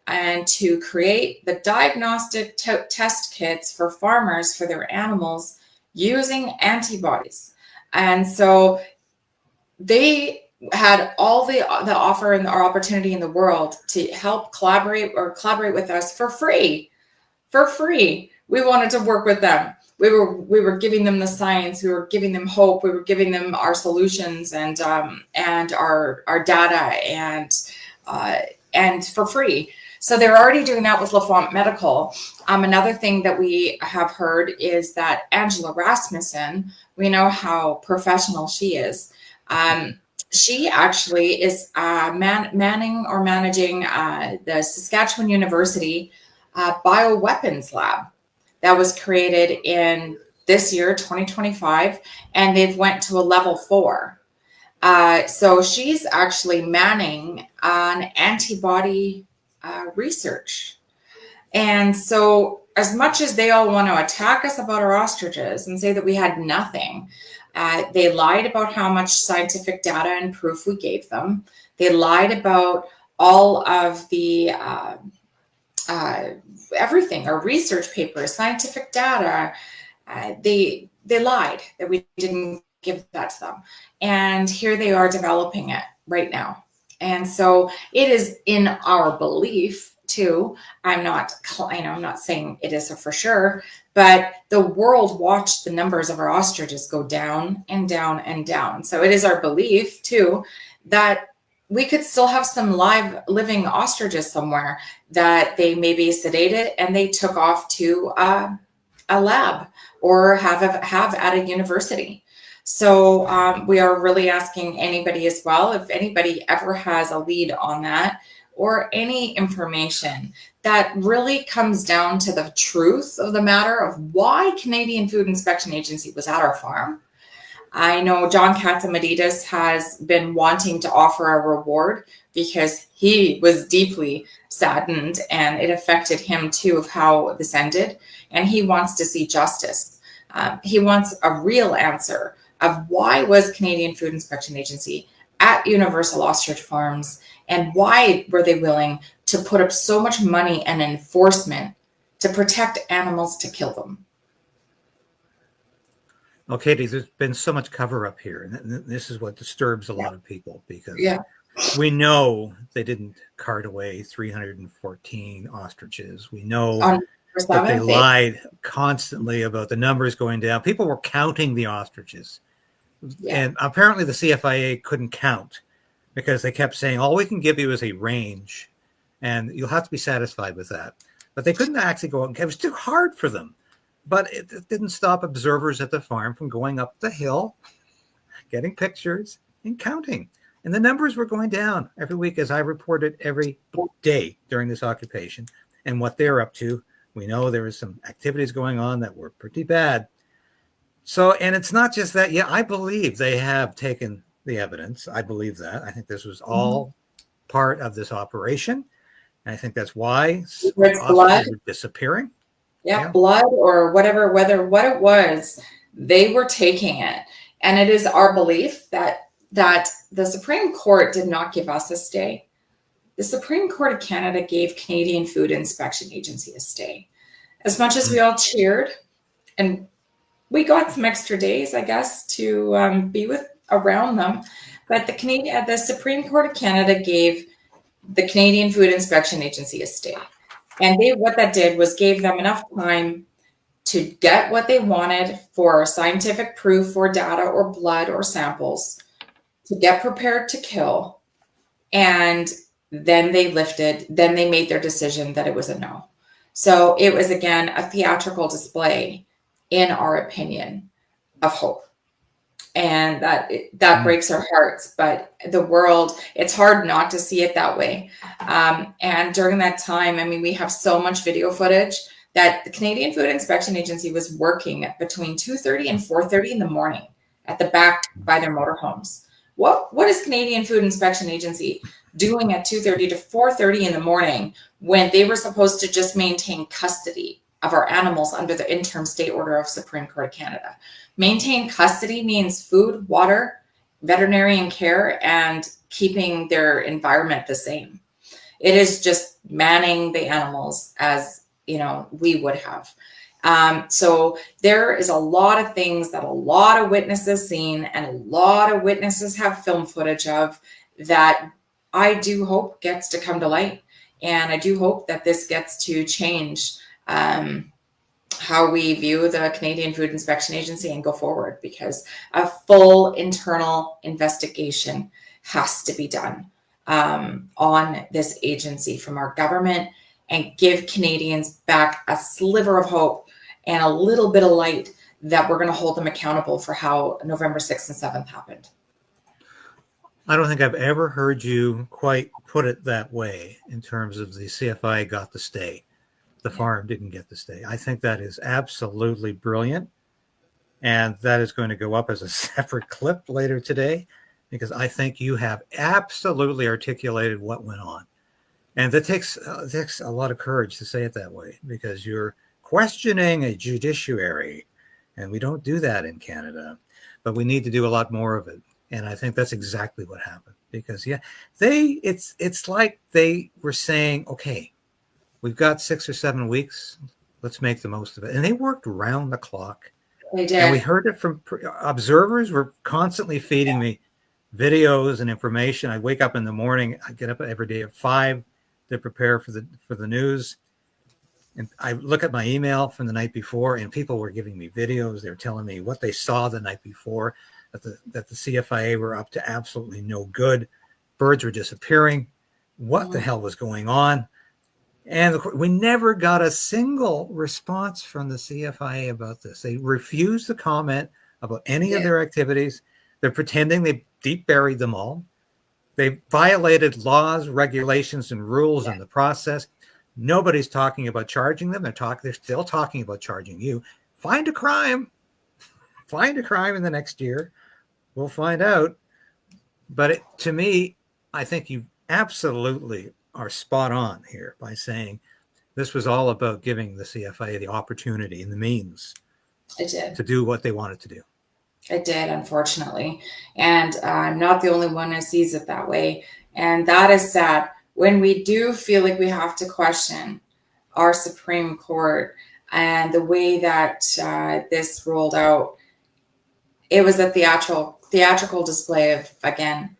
and to create the diagnostic test kits for farmers for their animals using antibodies. And so they had all the offer and our opportunity in the world to help collaborate with us for free. We wanted to work with them. We were giving them the science. We were giving them hope. We were giving them our solutions and our data and for free. So they're already doing that with LaFont Medical. Another thing that we have heard is that Angela Rasmussen, we know how professional she is. She actually is managing the Saskatchewan University bioweapons lab that was created in this year, 2025, and they've went to a level 4. So she's actually manning on antibody research. And so as much as they all want to attack us about our ostriches and say that we had nothing, they lied about how much scientific data and proof we gave them. They lied about all of the everything, our research papers, scientific data. They lied that we didn't give that to them. And here they are developing it right now. And so it is in our belief too. I'm not saying it is for sure, but the world watched the numbers of our ostriches go down and down and down. So it is our belief too that we could still have some live living ostriches somewhere that they maybe sedated and they took off to a lab or have at a university. So we are really asking anybody as well, if anybody ever has a lead on that or any information that really comes down to the truth of the matter of why Canadian Food Inspection Agency was at our farm. I know John Catsimatidis has been wanting to offer a reward because he was deeply saddened and it affected him too of how this ended. And he wants to see justice. He wants a real answer of why was Canadian Food Inspection Agency at Universal Ostrich Farms and why were they willing to put up so much money and enforcement to protect animals to kill them. Okay, there's been so much cover up here, and this is what disturbs a lot of people because we know they didn't cart away 314 ostriches. We know On that they 7th, lied constantly about the numbers going down. People were counting the ostriches. And apparently the CFIA couldn't count because they kept saying, all we can give you is a range and you'll have to be satisfied with that. But they couldn't actually go out. It was too hard for them. But it didn't stop observers at the farm from going up the hill, getting pictures and counting. And the numbers were going down every week, as I reported every day during this occupation. And what they're up to, we know there was some activities going on that were pretty bad. So, and it's not just that. Yeah, I believe they have taken the evidence. I believe that. I think this was all part of this operation. And I think that's why ostriches are disappearing. Blood or whatever, what it was, they were taking it. And it is our belief that the Supreme Court did not give us a stay. The Supreme Court of Canada gave Canadian Food Inspection Agency a stay. As much as we all cheered, and we got some extra days, I guess, to be around them, but the Supreme Court of Canada gave the Canadian Food Inspection Agency a stay. And what that did was gave them enough time to get what they wanted for scientific proof or data or blood or samples, to get prepared to kill. And then they made their decision that it was a no. So it was, again, a theatrical display, in our opinion, of hope. And that breaks our hearts, but the world, it's hard not to see it that way. And during that time, I mean, we have so much video footage that the Canadian Food Inspection Agency was working between 2:30 and 4:30 in the morning at the back by their motorhomes. What is Canadian Food Inspection Agency doing at 2:30 to 4:30 in the morning when they were supposed to just maintain custody of our animals under the interim state order of Supreme Court of Canada? Maintain custody means food, water, veterinarian care, and keeping their environment the same. It is just manning the animals as, we would have. So there is a lot of things that a lot of witnesses seen and a lot of witnesses have film footage of that I do hope gets to come to light. And I do hope that this gets to change how we view the Canadian Food Inspection Agency and go forward, because a full internal investigation has to be done on this agency from our government and give Canadians back a sliver of hope and a little bit of light that we're going to hold them accountable for how November 6th and 7th happened. I don't think I've ever heard you quite put it that way in terms of the CFI got the stay. The farm didn't get the stay. I think that is absolutely brilliant. And that is going to go up as a separate clip later today, because I think you have absolutely articulated what went on. And that takes a lot of courage to say it that way, because you're questioning a judiciary, and we don't do that in Canada, but we need to do a lot more of it. And I think that's exactly what happened, because it's like they were saying, okay, we've got 6 or 7 weeks, let's make the most of it. And they worked round the clock. They did. And we heard it from observers were constantly feeding me videos and information. I wake up in the morning, I get up every day at 5 to prepare for the news. And I look at my email from the night before, and people were giving me videos. They were telling me what they saw the night before, that the CFIA were up to absolutely no good. Birds were disappearing. What the hell was going on? And we never got a single response from the CFIA about this. They refused to comment about any of their activities. They're pretending they deep buried them all. They violated laws, regulations, and rules in the process. Nobody's talking about charging them. They're still talking about charging you. Find a crime. Find a crime in the next year. We'll find out. But to me, I think you absolutely are spot on here by saying this was all about giving the CFIA the opportunity and the means to do what they wanted to do. It did, unfortunately. And I'm not the only one who sees it that way. And that is sad. When we do feel like we have to question our Supreme Court and the way that this rolled out, it was a theatrical display of, again,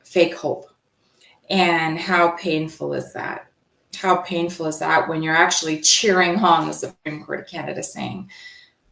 fake hope. And how painful is that? How painful is that when you're actually cheering on the Supreme Court of Canada saying,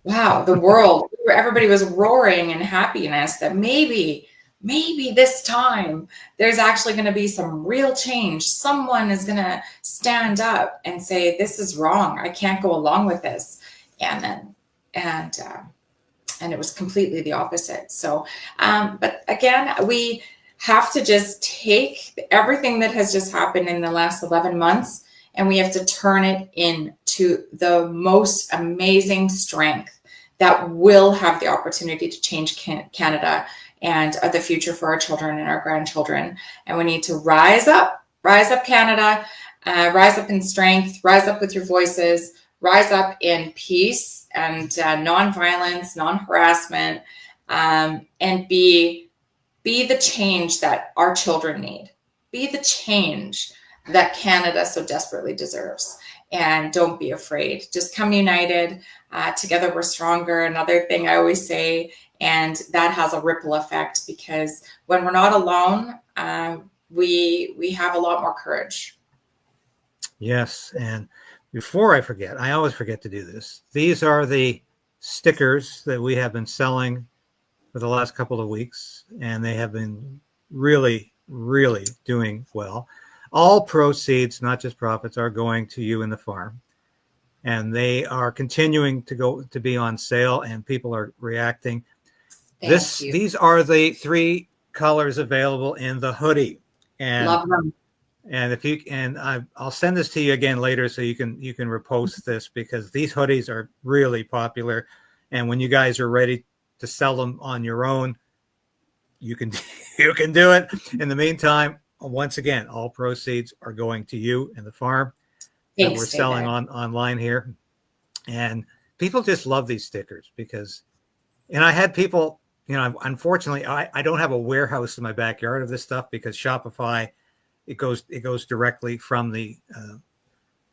wow, the world, everybody was roaring in happiness that maybe this time there's actually going to be some real change. Someone is going to stand up and say, this is wrong. I can't go along with this. And it was completely the opposite. So, but again, we have to just take everything that has just happened in the last 11 months and we have to turn it into the most amazing strength that will have the opportunity to change Canada and the future for our children and our grandchildren. And we need to rise up Canada, rise up in strength, rise up with your voices, rise up in peace and non-violence, non-harassment, and be the change that our children need. Be the change that Canada so desperately deserves. And don't be afraid. Just come united. Together we're stronger. Another thing I always say, and that has a ripple effect because when we're not alone, we have a lot more courage. Yes, and before I forget, I always forget to do this. These are the stickers that we have been selling for the last couple of weeks, and they have been really, really doing well. All proceeds, not just profits, are going to you and the farm. And they are continuing to be on sale, and people are reacting. These are the 3 colors available in the hoodie. And love them. And if you I'll send this to you again later so you can repost this because these hoodies are really popular. And when you guys are ready to sell them on your own, you can do it. In the meantime, once again, all proceeds are going to you and the farm that we're selling online here. And people just love these stickers because, and I had people, unfortunately, I don't have a warehouse in my backyard of this stuff because Shopify, it goes directly from the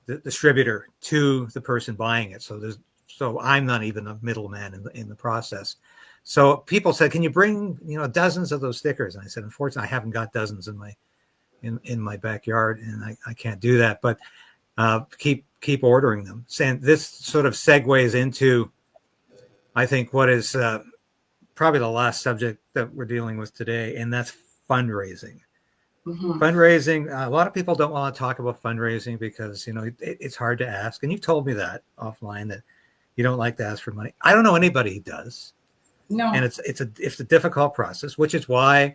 distributor to the person buying it. So I'm not even a middleman in the process. So people said, "Can you bring dozens of those stickers?" And I said, "Unfortunately, I haven't got dozens in my backyard, and I can't do that. But keep ordering them." And this sort of segues into, I think, what is probably the last subject that we're dealing with today, and that's fundraising. Mm-hmm. Fundraising. A lot of people don't want to talk about fundraising because it's hard to ask, and you told me that offline that you don't like to ask for money. I don't know anybody who does. No, and it's a difficult process, which is why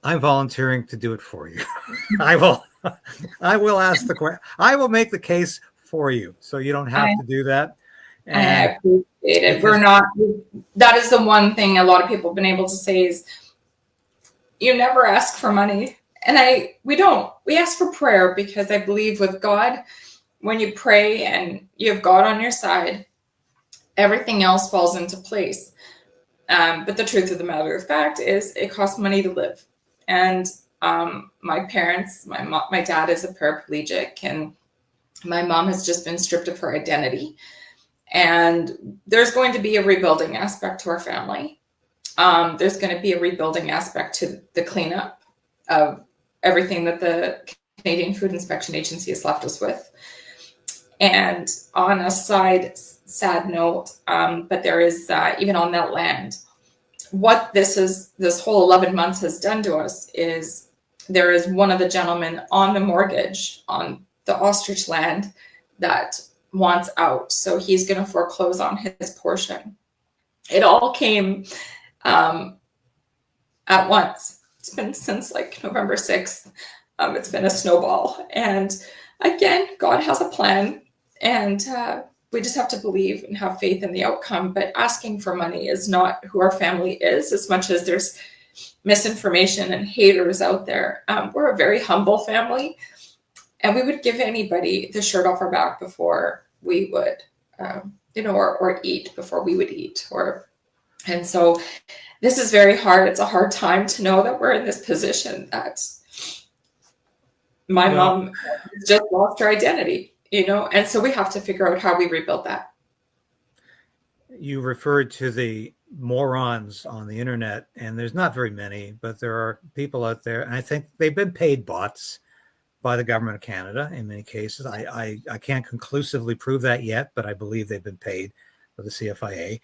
I'm volunteering to do it for you. I will ask the question. I will make the case for you, so you don't have to do that. And I appreciate it. We're not. That is the one thing a lot of people have been able to say is, you never ask for money, and we don't. We ask for prayer because I believe with God, when you pray and you have God on your side, everything else falls into place. But the truth of the matter of fact is it costs money to live. And my parents, my dad is a paraplegic and my mom has just been stripped of her identity. And there's going to be a rebuilding aspect to our family. There's going to be a rebuilding aspect to the cleanup of everything that the Canadian Food Inspection Agency has left us with. And on a sad note, but there is, even on that land, what this whole 11 months has done to us is there is one of the gentlemen on the mortgage on the Ostrich land that wants out. So he's going to foreclose on his portion. It all came at once. It's been since like November 6th. It's been a snowball. And again, God has a plan. And we just have to believe and have faith in the outcome. But asking for money is not who our family is, as much as there's misinformation and haters out there. We're a very humble family, and we would give anybody the shirt off our back before we would, or eat before we would eat. And so this is very hard. It's a hard time to know that we're in this position that my mom just lost her identity. And so we have to figure out how we rebuild that. You referred to the morons on the internet, and there's not very many, but there are people out there, and I think they've been paid bots by the government of Canada in many cases. I can't conclusively prove that yet, but I believe they've been paid by the CFIA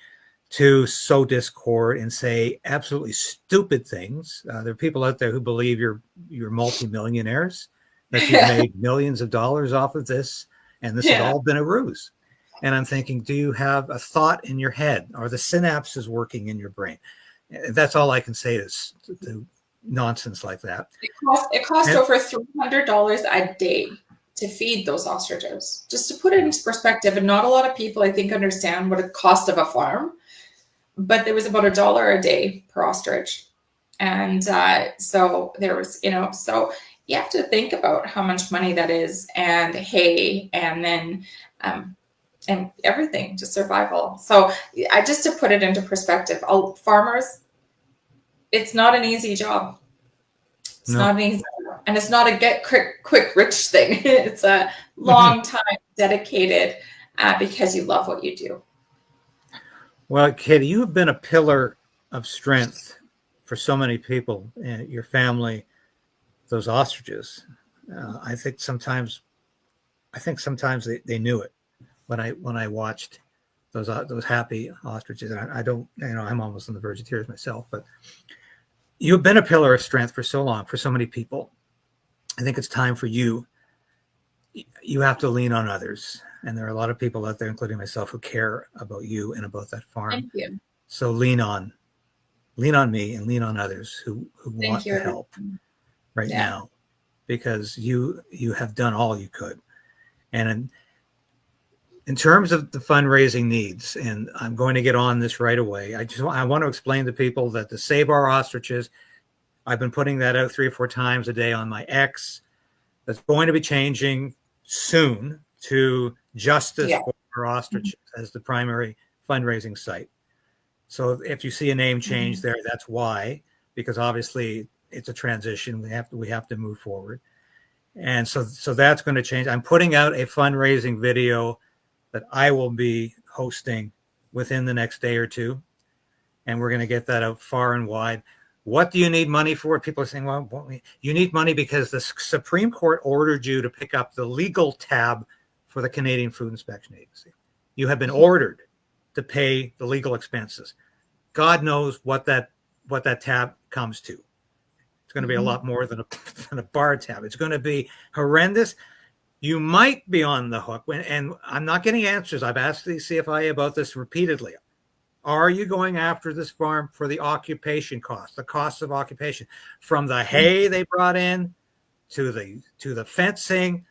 to sow discord and say absolutely stupid things. There are people out there who believe you're multimillionaires, that you've made millions of dollars off of this, and this has all been a ruse. And I'm thinking, do you have a thought in your head? Are the synapses working in your brain? That's all I can say to nonsense like that. It cost over $300 a day to feed those ostriches. Just to put it into perspective, and not a lot of people, I think, understand what it cost of a farm, but there was about $1 a day per ostrich. And so there was, so you have to think about how much money that is, and hay, and then and everything, just survival. So just to put it into perspective, farmers, it's not an easy job. It's not an easy job. And it's not a get quick rich thing. It's a long time dedicated because you love what you do. Well, Katie, you have been a pillar of strength for so many people, and your family, those ostriches. I think sometimes they knew it when I watched those happy ostriches. And I don't, I'm almost on the verge of tears myself, but you've been a pillar of strength for so long, for so many people. I think it's time for you. You have to lean on others. And there are a lot of people out there, including myself, who care about you and about that farm. Thank you. So lean on me and lean on others who want to help right now, because you have done all you could. And in terms of the fundraising needs, and I'm going to get on this right away, I want to explain to people that to save our ostriches, I've been putting that out 3 or 4 times a day on my X. That's going to be changing soon to Justice for Ostriches as the primary fundraising site. So if you see a name change there, that's why, because obviously it's a transition. We have to move forward. And so that's going to change. I'm putting out a fundraising video that I will be hosting within the next day or two. And we're going to get that out far and wide. What do you need money for? People are saying, well, you need money because the Supreme Court ordered you to pick up the legal tab for the Canadian Food Inspection Agency. You have been ordered to pay the legal expenses. God knows what that tab comes to. It's going to be a lot more than a bar tab. It's going to be horrendous. You might be on the hook, and I'm not getting answers. I've asked the CFIA about this repeatedly. Are you going after this farm for the occupation costs, the costs of occupation, from the hay they brought in to the fencing,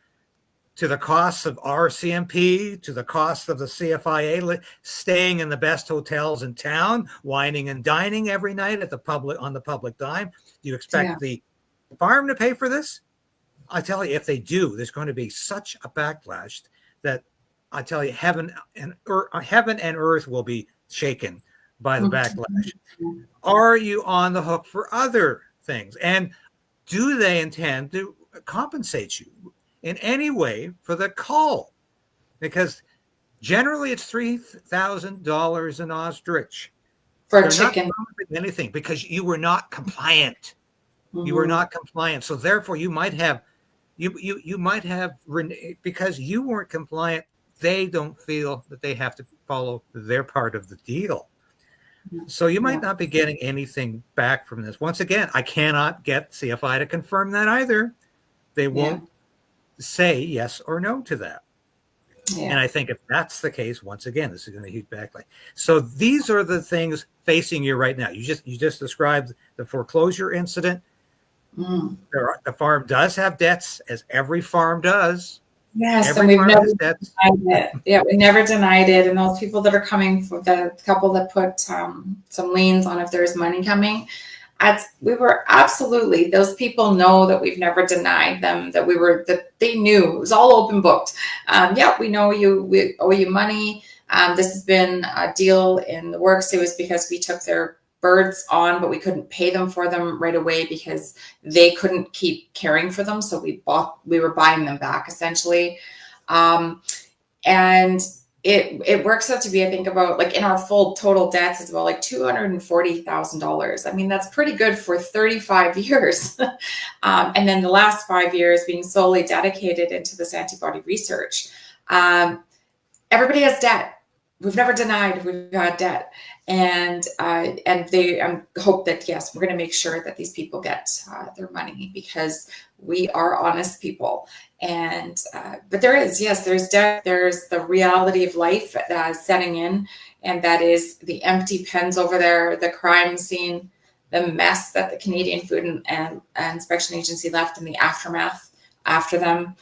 to the costs of RCMP, to the costs of the CFIA staying in the best hotels in town, wining and dining every night on the public dime? Do you expect the farm to pay for this? I tell you, if they do, there's going to be such a backlash that I tell you, heaven and earth will be shaken by the backlash. Are you on the hook for other things? And do they intend to compensate you in any way for the cull? Because generally it's $3,000 an ostrich for a chicken. Not anything, because you were not compliant. You were not compliant. So therefore you might have because you weren't compliant, they don't feel that they have to follow their part of the deal. So you might not be getting anything back from this. Once again, I cannot get CFI to confirm that either. They won't say yes or no to that. And I think if that's the case, once again, this is going to huge backlash. So these are the things facing you right now. You just described the foreclosure incident. The farm does have debts, as every farm does. Yes, and we've never denied it. Yeah, we never denied it. And those people that are coming, for the couple that put some liens on if there's money coming, we were absolutely, those people know that we've never denied them, that they knew. It was all open booked. We know you, we owe you money. This has been a deal in the works. It was because we took their birds on, but we couldn't pay them for them right away because they couldn't keep caring for them. So we were buying them back essentially. And it works out to be, I think, about like in our full total debts, it's about like $240,000. I mean, that's pretty good for 35 years. And then the last 5 years being solely dedicated into this antibody research. Everybody has debt. We've never denied we've had debt. And they hope that, yes, we're going to make sure that these people get their money, because we are honest people. And but there's debt. There's the reality of life setting in, and that is the empty pens over there, the crime scene, the mess that the Canadian Food and Inspection Agency left in the aftermath after them,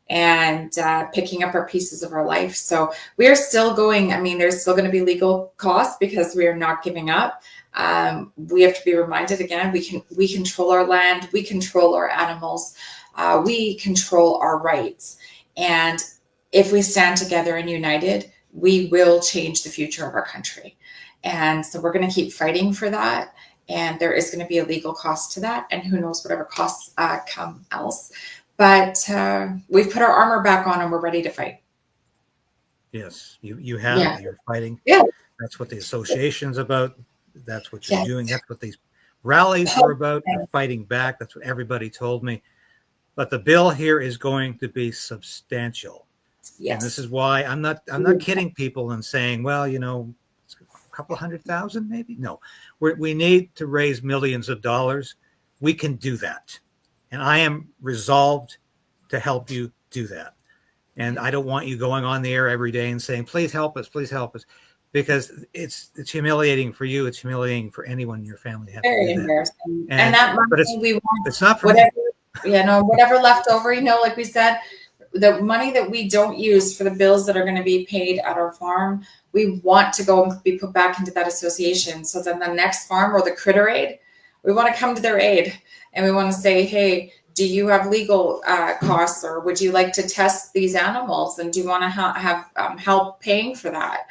and picking up our pieces of our life. So we are still going. I mean, there's still going to be legal costs because we are not giving up. We have to be reminded again, we control our land, we control our animals, we control our rights. And if we stand together and united, we will change the future of our country. And so we're going to keep fighting for that. And there is going to be a legal cost to that. And who knows whatever costs come else. But we've put our armor back on and we're ready to fight. Yes, you have. Yeah. You're fighting. Yeah. That's what the association's about. That's what you're doing. That's what these rallies are about. You're fighting back. That's what everybody told me. But the bill here is going to be substantial. Yes. And this is why I'm not kidding people and saying, well, you know, it's a couple 100,000 maybe. No, we need to raise millions of dollars. We can do that. And I am resolved to help you do that. And I don't want you going on the air every day and saying, please help us, because it's humiliating for you. It's humiliating for anyone in your family. Very embarrassing. And that money we want, it's not for whatever, whatever left over, like we said, the money that we don't use for the bills that are going to be paid at our farm, we want to go and be put back into that association. So then the next farm or the critter aid, we want to come to their aid. And we want to say, hey, do you have legal costs, or would you like to test these animals? And do you want to have help paying for that?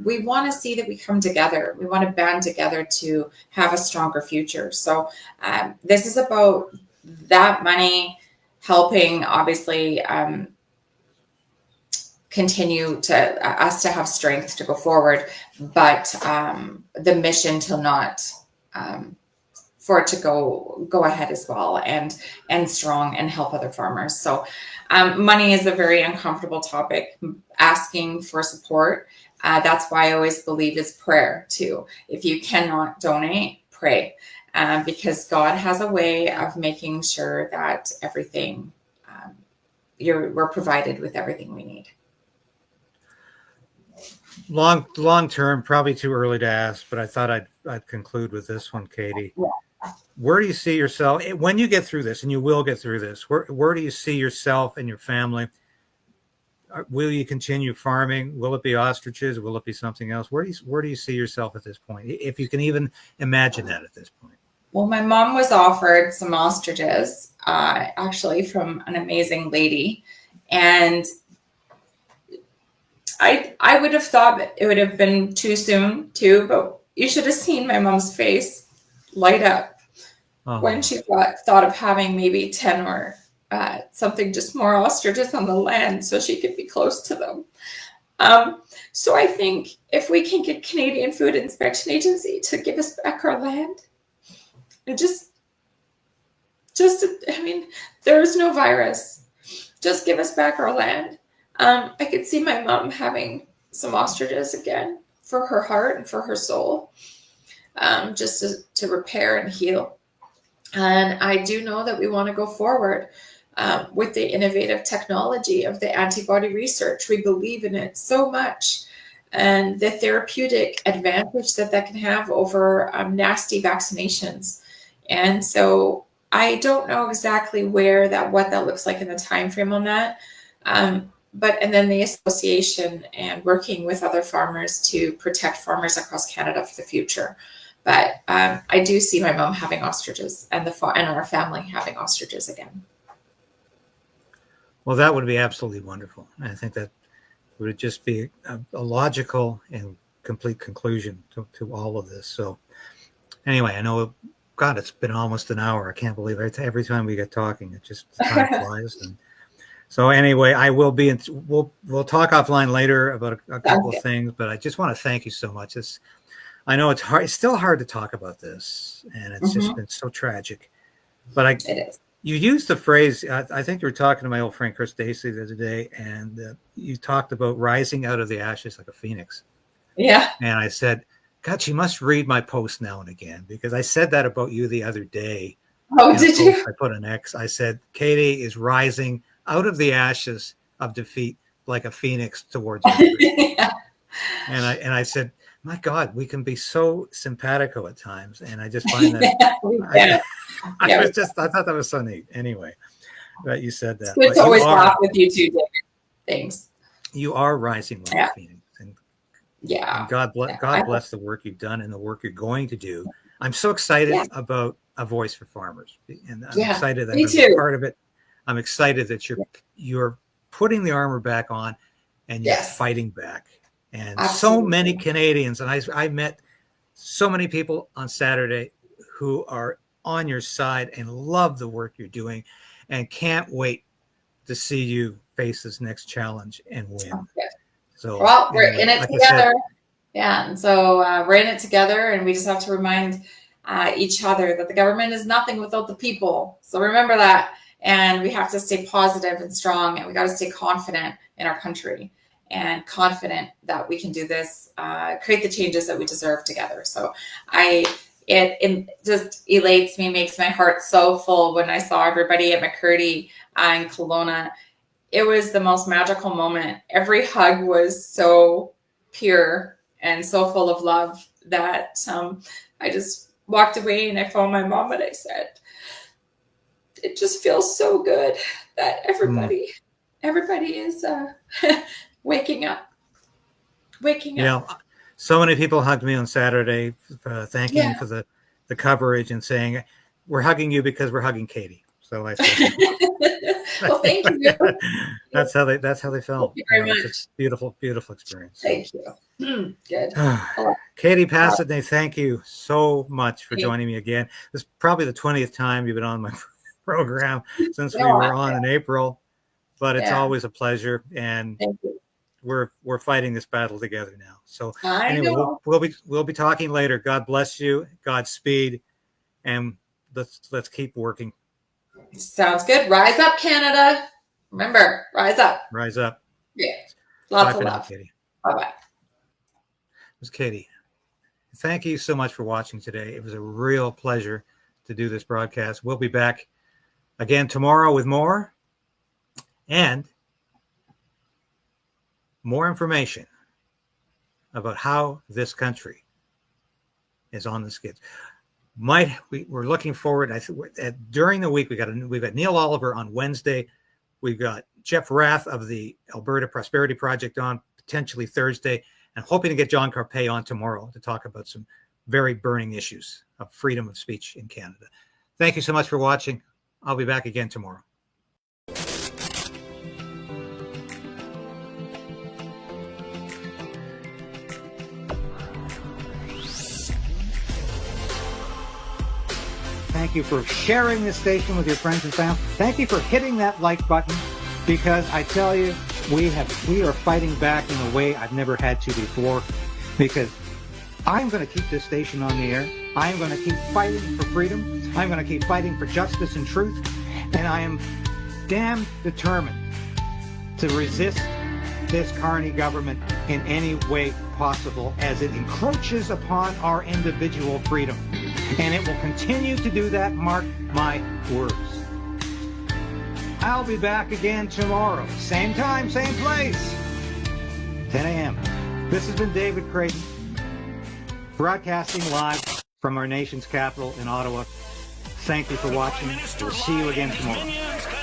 We want to see that we come together. We want to band together to have a stronger future. So this is about that money helping, obviously, continue to us to have strength to go forward, but the mission to not for it to go ahead as well and strong and help other farmers. So money is a very uncomfortable topic. Asking for support. That's why I always believe is prayer too. If you cannot donate, pray, because God has a way of making sure that everything we're provided with everything we need. Long term, probably too early to ask, but I thought I'd conclude with this one, Katie. Yeah. Where do you see yourself when you get through this, and you will get through this? Where do you see yourself and your family? Will you continue farming? Will it be ostriches? Will it be something else? Where do you see yourself at this point, if you can even imagine that at this point? Well, my mom was offered some ostriches, actually from an amazing lady, and I would have thought that it would have been too soon too, but you should have seen my mom's face light up when she thought of having maybe 10 or something, just more ostriches on the land so she could be close to them. So I think if we can get Canadian Food Inspection Agency to give us back our land, and there's no virus, just give us back our land. I could see my mom having some ostriches again for her heart and for her soul, just to repair and heal. And I do know that we want to go forward with the innovative technology of the antibody research. We believe in it so much, and the therapeutic advantage that can have over nasty vaccinations. And so I don't know exactly what that looks like in the time frame on that. And then the association and working with other farmers to protect farmers across Canada for the future. But I do see my mom having ostriches and our family having ostriches again. Well, that would be absolutely wonderful. I think that would just be a logical and complete conclusion to all of this. So anyway, I know, God, it's been almost an hour. I can't believe it. Every time we get talking, it just time flies. And So anyway, I will be we'll talk offline later about a couple of things, but I just want to thank you so much. I know it's hard. It's still hard to talk about this, and it's just been so tragic. But It is. you used the phrase. I think you were talking to my old friend Chris Dacey the other day, and you talked about rising out of the ashes like a phoenix. Yeah. And I said, God, she must read my post now and again, because I said that about you the other day. Oh, did you? I put an X. I said, Katie is rising out of the ashes of defeat like a phoenix towards victory. Yeah. And I said, my God, we can be so simpatico at times. And I just find that I thought that was so neat. Anyway, that you said that. It's always laugh with you too, David. Thanks. You are rising like a phoenix. And God bless the work you've done and the work you're going to do. I'm so excited about A Voice for Farmers. And I'm excited that I'm part of it. I'm excited that you're putting the armor back on and you're fighting back. And so many Canadians, and I met so many people on Saturday who are on your side and love the work you're doing and can't wait to see you face this next challenge and win. So, well, we're in it together. And so we're in it together, and we just have to remind each other that the government is nothing without the people. So remember that. And we have to stay positive and strong, and we got to stay confident in our country and confident that we can do this, create the changes that we deserve together. So it just elates me, makes my heart so full when I saw everybody at McCurdy in Kelowna. It was the most magical moment. Every hug was so pure and so full of love that I just walked away and I phoned my mom and I said, it just feels so good that everybody is waking up. So many people hugged me on Saturday, thanking me for the coverage and saying, we're hugging you because we're hugging Katie. So I said, well, thank you. That's how they felt. Thank you very much. It's a beautiful, beautiful experience. Thank you. Good. Katie Pasitney, thank you so much for joining me again. This is probably the 20th time you've been on my program since we were on in April, but it's always a pleasure, and we're fighting this battle together now. So anyway, we'll be talking later. God bless you. Godspeed, and let's keep working. Sounds good. Rise up, Canada. Remember, rise up. Rise up. Yeah. Lots of love. Now, Katie. Bye-bye. It was Katie. Thank you so much for watching today. It was a real pleasure to do this broadcast. We'll be back again tomorrow with more and more information about how this country is on the skids. We're looking forward. I think during the week we've got Neil Oliver on Wednesday. We've got Jeff Rath of the Alberta Prosperity Project on potentially Thursday, and hoping to get John Carpay on tomorrow to talk about some very burning issues of freedom of speech in Canada. Thank you so much for watching. I'll be back again tomorrow. Thank you for sharing this station with your friends and family. Thank you for hitting that like button, because I tell you, we are fighting back in a way I've never had to before, because I'm going to keep this station on the air. I'm going to keep fighting for freedom. I'm going to keep fighting for justice and truth. And I am damn determined to resist this Carney government in any way possible as it encroaches upon our individual freedom. And it will continue to do that, mark my words. I'll be back again tomorrow. Same time, same place. 10 a.m. This has been David Creighton, broadcasting live from our nation's capital in Ottawa. Thank you for watching. We'll see you again tomorrow.